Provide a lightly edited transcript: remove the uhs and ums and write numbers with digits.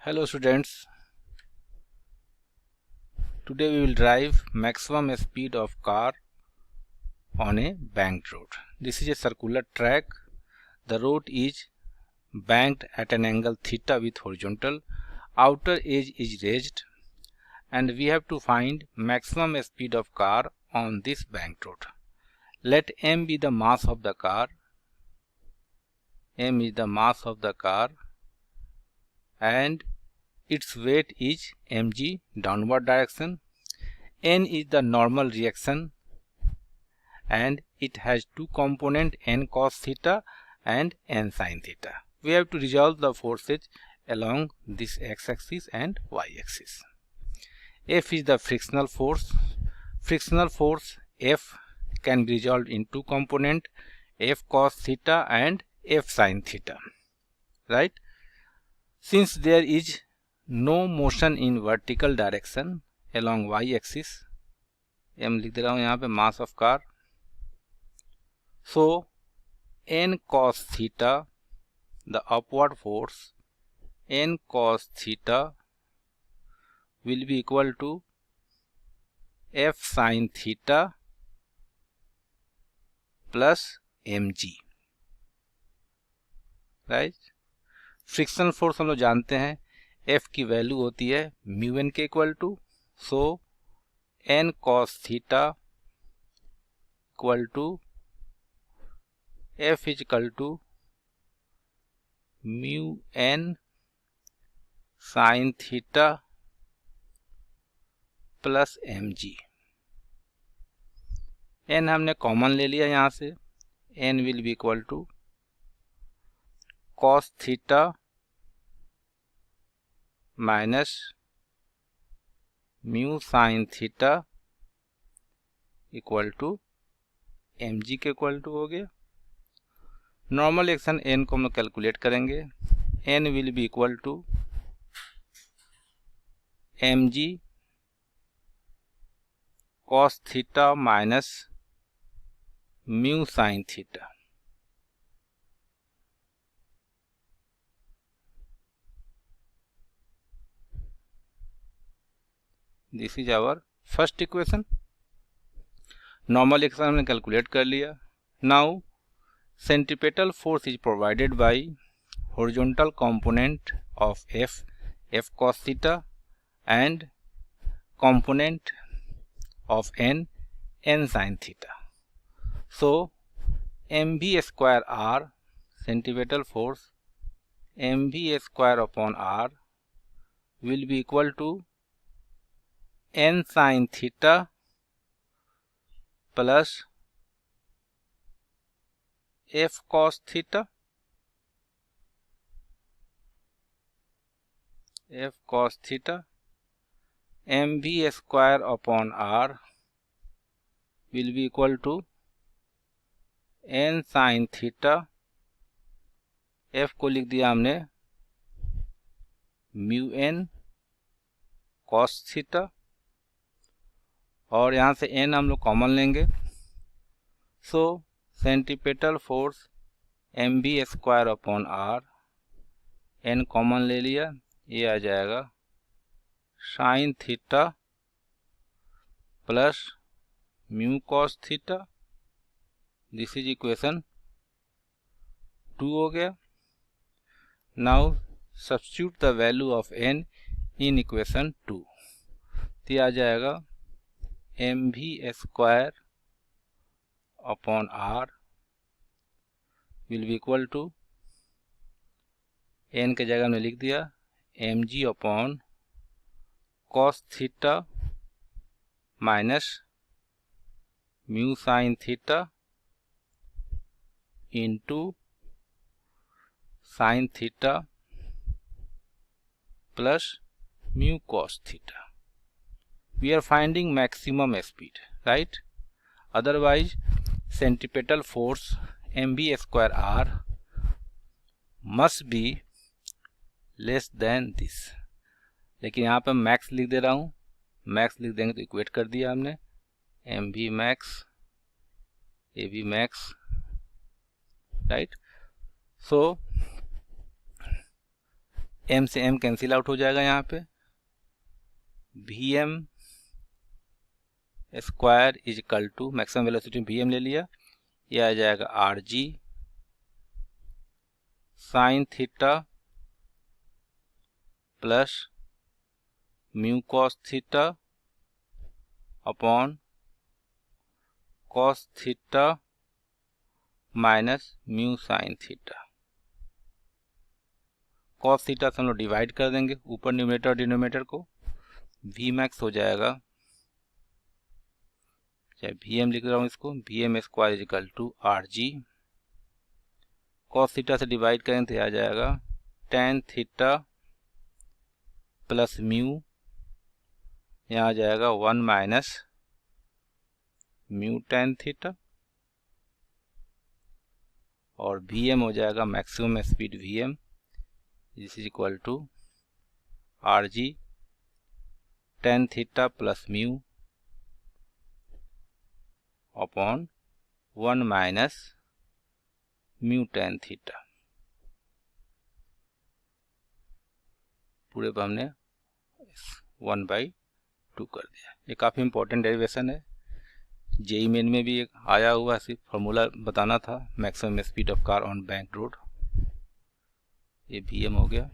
Hello students, today we will drive maximum speed of car on a banked road. This is a circular track. The road is banked at an angle theta with horizontal. Outer edge is raised and we have to find maximum speed of car on this banked road. Let m be the mass of the car. M is the mass of the car and its weight is mg downward direction. N is the normal reaction and it has two components, n cos theta and n sin theta. We have to resolve the forces along this x-axis and y-axis. F is the frictional force. Frictional force F can be resolved in two components, F cos theta and F sin theta, right? Since there is no motion in vertical direction along y-axis, m लिख दे रहा हूँ यहाँ पे mass of car, so n cos theta, the upward force n cos theta will be equal to f sin theta plus mg, right? Friction force हम लोग जानते हैं f की वैल्यू होती है म्यू n के equal to, so n cos theta equal to f is equal to mu n sin theta plus mg. n हमने common ले लिया यहाँ से, n will be equal to cos theta minus mu sine theta equal to mg के equal to हो गया. Normal action n को हम लोग कैलकुलेट करेंगे. n will be equal to mg cos theta minus mu sine theta. This is our first equation. Normal action हमने calculate कर लिया. Now centripetal force is provided by horizontal component of f cos theta and component of n sin theta. So mv square r, centripetal force mv square upon r will be equal to n sin theta plus f cos theta mv square upon r will be equal to n sin theta, f को लिख दिया हमने mu n cos theta और यहाँ से n हम लोग common लेंगे. So centripetal force mv square upon r, n common ले लिया, ये आ जाएगा sine theta plus mu cos theta. This is equation 2 हो गया. Now substitute the value of n in equation 2. तो ये आ जाएगा mv square upon r will be equal to, n के जगह में लिख दिया mg अपॉन cos theta minus mu sine theta into sine theta plus mu cos theta. We are finding maximum speed, right? Otherwise centripetal force mv square r must be less than this. लेकिन यहाँ पे max लिख दे रहा हूँ. Max लिख देंगे तो equate कर दिया हमने, mv max av max, right? So M से एम कैंसिल आउट हो जाएगा यहाँ पे, V M square is equal to maximum velocity V M ले लिया, ये आ जाएगा R G sine theta plus mu cos theta upon cos theta minus mu sine theta. Cos theta से हम लोग डिवाइड कर देंगे ऊपर न्यूमरेटर और डिनोमिनेटर को, वी मैक्स हो जाएगा, चाहे वी एम लिख रहा हूँ इसको, V M square is equal to R G, cos theta से डिवाइड करें तो आ जाएगा टेन थीटा प्लस म्यू, यहाँ आ जाएगा 1 माइनस म्यू टेन थीटा, और वी एम हो जाएगा maximum speed V M, this is equal to R G tan theta plus mu upon 1 minus mu tan theta. पूरे पर हमने 1/2 कर दिया। ये काफ़ी इंपॉर्टेंट डेरिवेशन है, जेई मेन में भी एक आया हुआ है, सिर्फ फार्मूला बताना था, maximum speed of car on bank road. ये वी एम हो गया।